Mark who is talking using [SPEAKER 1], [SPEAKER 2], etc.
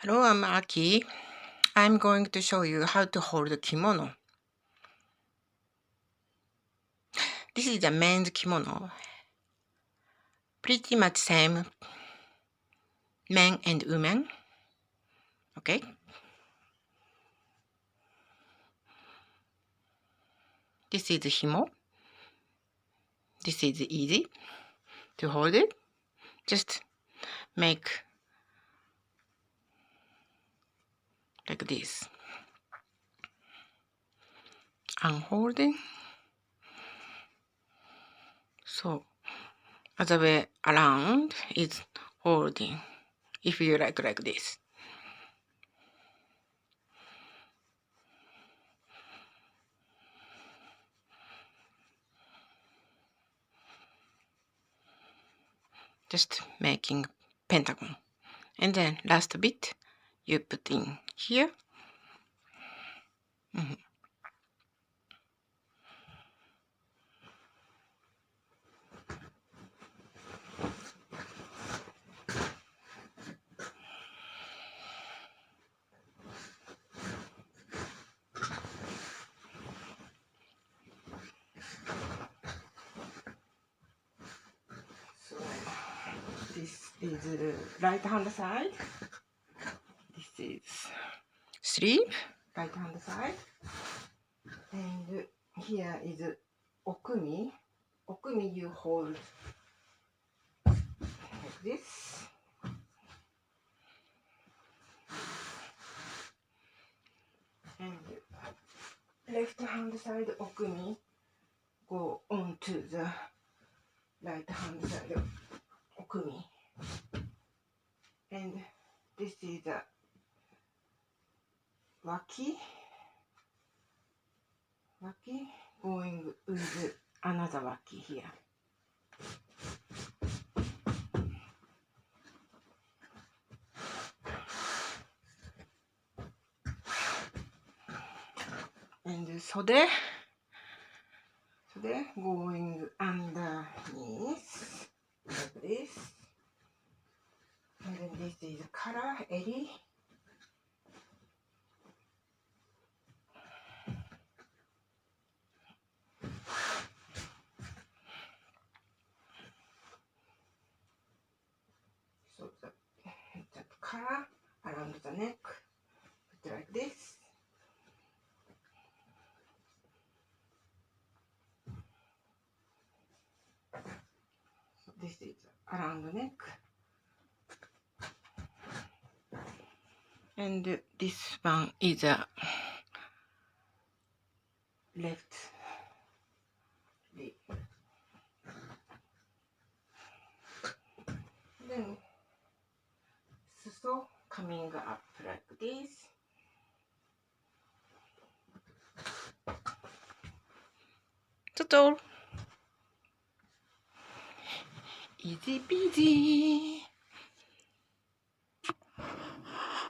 [SPEAKER 1] Hello, I'm Aki. I'm going to show you how to hold a kimono. This is a men's kimono. Pretty much same men and women. Okay. This is himo. This is easy to hold it. Just make like this. Unholding. So other way around is holding. If you like this. Just making pentagon. And then last bit you put in here. So this is the right hand side. This is sleeve, right hand side. And here is okumi. Okumi you hold like this. And left hand side okumi go onto the right hand side okumi. And this is a waki going with another waki here. And sode going underneath like this. And then this is color eri. So that color around the neck, put like this. So this is around the neck. And this one is a left leg. Then so coming up like this. That's all. Easy peasy.